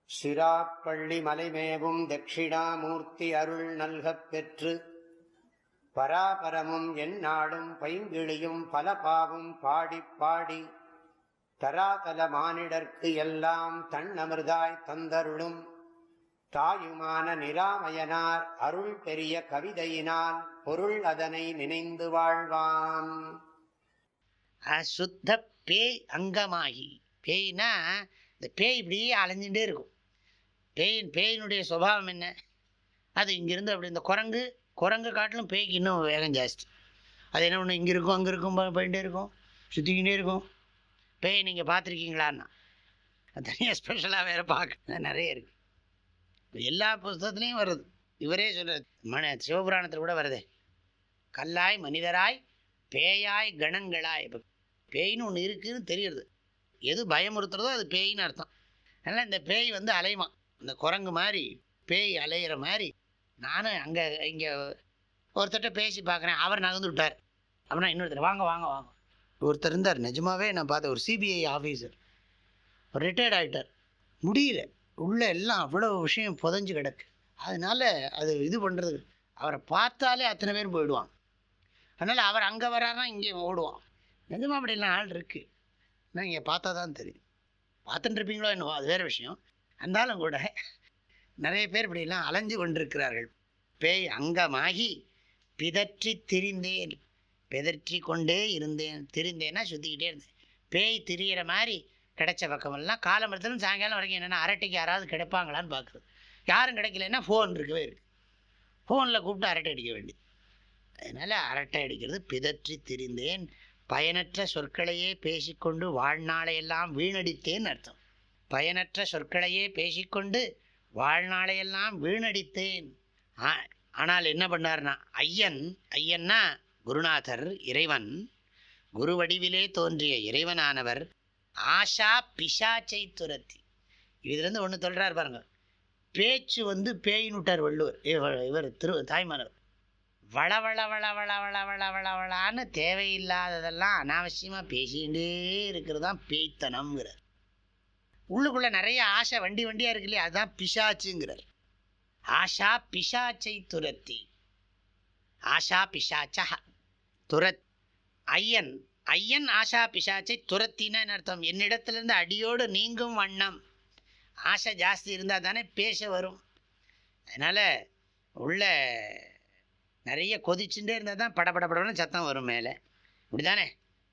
சிராப்பள்ளி மலைமேவும் தட்சிணாமூர்த்தி அருள் நல்கப் பெற்று பராபரமும் எந்நாடும் பைங்கிழியும் பல பாவும் பாடிப் பாடி தராதல மானிடர்க்கு எல்லாம் தன்னமிர்தாய் தந்தருளும் தாயுமான நிராமயனார் அருள் பெரிய கவிதையினால் பொருள் அதனை நினைந்து வாழ்வான். அசுத்த பேய் அங்கமாகி, பேய்னா இந்த பேய் இப்படியே அலைஞ்சுட்டே இருக்கும். பேயினுடைய சுபாவம் என்ன? அது இங்கிருந்து அப்படி இந்த குரங்கு காட்டிலும் பேய்க்கு இன்னும் வேகம் ஜாஸ்தி. அது என்ன ஒன்று, இங்கே இருக்கும் அங்கே இருக்கும் போயிட்டே இருக்கும், சுற்றிக்கிட்டே இருக்கும். பேய் நீங்கள் பார்த்துருக்கீங்களான்னா அது தனியாக ஸ்பெஷலாக வேறு பார்க்க நிறைய இருக்குது. எல்லா புத்தகத்துலேயும் வருது. இவரே சொல்கிறது, சிவபுராணத்தில் கூட வருதே, கல்லாய் மனிதராய் பேயாய் கணங்களாய். இப்போ பேயின்னு ஒன்று இருக்குதுன்னு தெரியுது. எது பயமுறுத்துறதோ அது பேயின்னு அர்த்தம். அதனால் இந்த பேய் அலையுமா, இந்த குரங்கு மாதிரி பேய் அலையிற மாதிரி. நானும் அங்கே இங்கே ஒருத்தர்கிட்ட பேசி பார்க்குறேன். அவர் நகர்ந்து விட்டார். அப்படின்னா இன்னொருத்தர் வாங்க வாங்க வாங்க. ஒருத்தர் இருந்தார், நிஜமாவே நான் பார்த்தேன், ஒரு சிபிஐ ஆஃபீஸர், ஒரு ரிட்டையர்ட் ஆகிட்டார். முடியல, உள்ள எல்லாம் அவ்வளோ விஷயம் புதஞ்சு கிடக்கு. அதனால் அது இது பண்ணுறது, அவரை பார்த்தாலே அத்தனை பேர் போயிடுவாங்க. அதனால் அவர் அங்கே வராருன்னா இங்கே ஓடுவான். நிஜமாக அப்படிலாம் ஆள் இருக்குது. ஆனால் இங்கே பார்த்தா தான் தெரியும். பார்த்துட்டு இருப்பீங்களோ என்னவோ, அது வேறு விஷயம். இருந்தாலும் கூட நிறைய பேர் இப்படிலாம் அலைஞ்சு கொண்டிருக்கிறார்கள். பேய் அங்கமாகி பிதற்றி திரிந்தேன், பிதற்றி கொண்டே இருந்தேன். திரிந்தேன்னா சுற்றிக்கிட்டே இருந்தேன். பேய் திரியிற மாதிரி கிடைச்ச பக்கமெல்லாம் காலம்பரத்துலேருந்து சாயங்காலம் வரைக்கும் என்னென்னா அரட்டைக்கு யாராவது கிடைப்பாங்களான்னு பார்க்குறது. யாரும் கிடைக்கலன்னா ஃபோன் இருக்கவே இருக்குது. ஃபோனில் கூப்பிட்டு அரட்டை அடிக்க வேண்டியது. அதனால் அரட்டை அடிக்கிறது. பிதற்றி திரிந்தேன், பயனற்ற சொற்களையே பேசிக்கொண்டு வாழ்நாளையெல்லாம் வீணடித்தேன் அர்த்தம். பயனற்ற சொற்களையே பேசிக்கொண்டு வாழ்நாளையெல்லாம் வீணடித்தேன். ஆனால் என்ன பண்ணார்னா, ஐயன்னா குருநாதர், இறைவன், குரு வடிவிலே தோன்றிய இறைவனானவர் ஆஷா பிசாச்சை துரத்தி. இதுலேருந்து ஒன்று சொல்கிறார் பாருங்க. பேச்சு பேயினுட்டார் வள்ளுவர். இவர் தாய்மானவர். வளவள வள வள வள வள வள வளான்னு தேவையில்லாததெல்லாம் அனாவசியமாக பேசிகிட்டே இருக்கிறது தான் பேய்த்தனம்ங்கிறார். உள்ளுக்குள்ளே நிறைய ஆசை வண்டியாக இருக்கு இல்லையா, அதுதான் பிசாச்சுங்கிறார். ஆஷா பிசாச்சை துரத்தி, ஆஷா பிசாச்சா துரத். ஐயன் ஆஷா பிசாச்சை துரத்தின்னு அர்த்தம். என்னிடத்துலேருந்து அடியோடு நீங்கும் வண்ணம். ஆசை ஜாஸ்தி இருந்தால் தானே பேச வரும். அதனால் உள்ள நிறைய கொதிச்சுட்டே இருந்தால் தான் படப்படப்படன்னு சத்தம் வரும் மேலே. இப்படி தானே,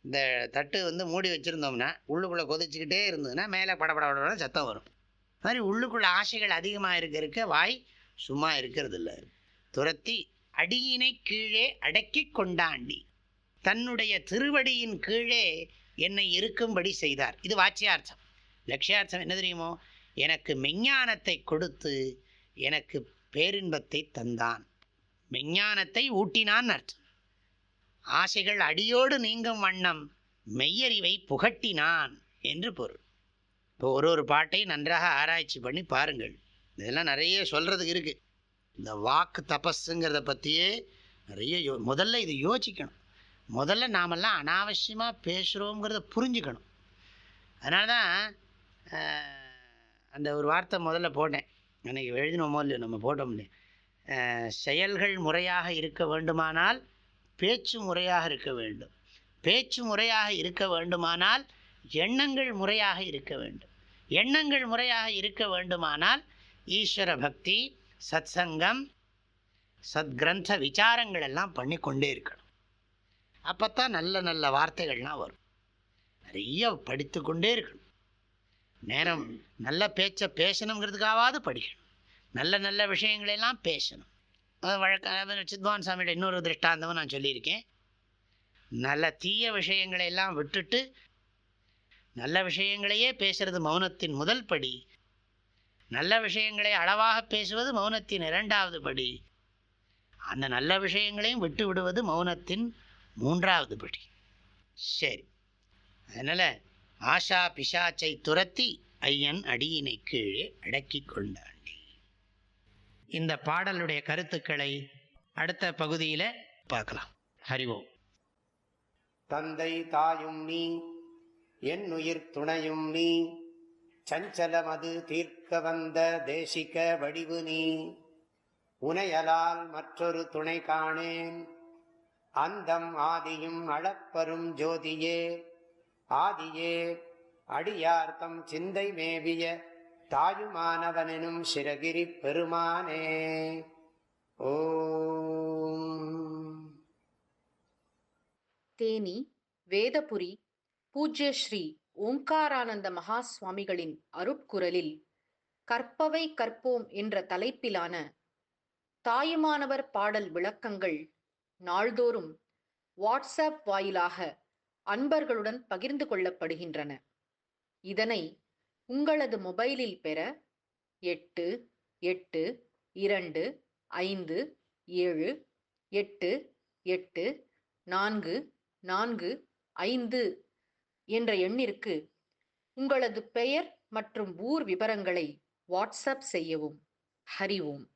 இந்த தட்டு மூடி வச்சுருந்தோம்னா உள்ளுக்குள்ளே கொதிச்சுக்கிட்டே இருந்ததுன்னா மேலே படப்படப்படன்னு சத்தம் வரும். அது மாதிரி உள்ளுக்குள்ளே ஆசைகள் அதிகமாக இருக்க வாய் சும்மா இருக்கிறது இல்லை. துரத்தி அடியினை கீழே அடக்கி கொண்டாண்டி, தன்னுடைய திருவடியின் கீழே என்னை இருக்கும்படி செய்தார். இது வாச்சியார்த்தம். லட்சியார்த்தம் என்ன தெரியுமோ, எனக்கு மெஞ்ஞானத்தை கொடுத்து எனக்கு பேரின்பத்தை தந்தான், மெஞ்ஞானத்தை ஊட்டினான் அர்த்தம். ஆசைகள் அடியோடு நீங்கும் வண்ணம் மெய்யறிவை புகட்டினான் என்று பொருள். இப்போ ஒரு பாட்டை நன்றாக ஆராய்ச்சி பண்ணி பாருங்கள். இதெல்லாம் நிறைய சொல்கிறதுக்கு இருக்குது. இந்த வாக்கு தபஸுங்கிறத பற்றியே நிறைய முதல்ல இது யோசிக்கணும். முதல்ல நாமெல்லாம் அனாவசியமாக பேசுகிறோங்கிறத புரிஞ்சுக்கணும். அதனால தான் அந்த ஒரு வார்த்தை முதல்ல போட்டேன். அன்றைக்கி எழுதினோமோ இல்லையோ, நம்ம போட்டோம் இல்லையா, செயல்கள் முறையாக இருக்க வேண்டுமானால் பேச்சு முறையாக இருக்க வேண்டும், பேச்சு முறையாக இருக்க வேண்டுமானால் எண்ணங்கள் முறையாக இருக்க வேண்டும், எண்ணங்கள் முறையாக இருக்க வேண்டுமானால் ஈஸ்வர பக்தி, சத்சங்கம், சத்கிரந்த விசாரங்கள் எல்லாம் பண்ணி கொண்டே இருக்கணும். அப்போ தான் நல்ல நல்ல வார்த்தைகள்லாம் வரும். நிறைய படித்து கொண்டே இருக்கணும். நேரம் நல்ல பேச்சை பேசணுங்கிறதுக்காவது படிக்கணும். நல்ல நல்ல விஷயங்களெல்லாம் பேசணும். சித்வான் சாமியோட இன்னொரு திருஷ்டாந்தமும் நான் சொல்லியிருக்கேன். நல்ல தீய விஷயங்களை எல்லாம் விட்டுட்டு நல்ல விஷயங்களையே பேசுறது மௌனத்தின் முதல் படி. நல்ல விஷயங்களை அளவாக பேசுவது மௌனத்தின் இரண்டாவது படி. அந்த நல்ல விஷயங்களையும் விட்டு விடுவது மௌனத்தின் மூன்றாவது படி. சரி, அதனால் ஆஷா பிசாச்சை துரத்தி ஐயன் அடியினை கீழே அடக்கி கொண்டாண்டி. இந்த பாடலுடைய கருத்துக்களை அடுத்த பகுதியில் பார்க்கலாம். ஹரிவோம். தந்தை தாயும் நீ, என் உயிர் துணையும் நீ, சஞ்சலமது தீர்க்க வந்த தேசிக வடிவு நீ. உனையலால் மற்றொரு துணை காணேன். அந்தம் ஆதியும் அளப்பரும் ஜோதியே. ஆதியே அடியார்த்தம் சிந்தை மேவிய தாயுமானவனும் சிரகிரி பெருமானே. ஓம். தேனி வேதபுரி பூஜ்ய ஸ்ரீ ஓங்காரானந்த மகா சுவாமிகளின் அருட்குரலில் கற்பவை கற்போம் என்ற தலைப்பிலான தாயுமானவர் பாடல் விளக்கங்கள் நாள்தோறும் வாட்ஸ்அப் வாயிலாக அன்பர்களுடன் பகிர்ந்து கொள்ளப்படுகின்றன. இதனை உங்களது மொபைலில் பெற 8825788445 என்ற எண்ணிற்கு உங்களது பெயர் மற்றும் ஊர் விவரங்களை வாட்ஸ்அப் செய்யவும். ஹரி ஓம்.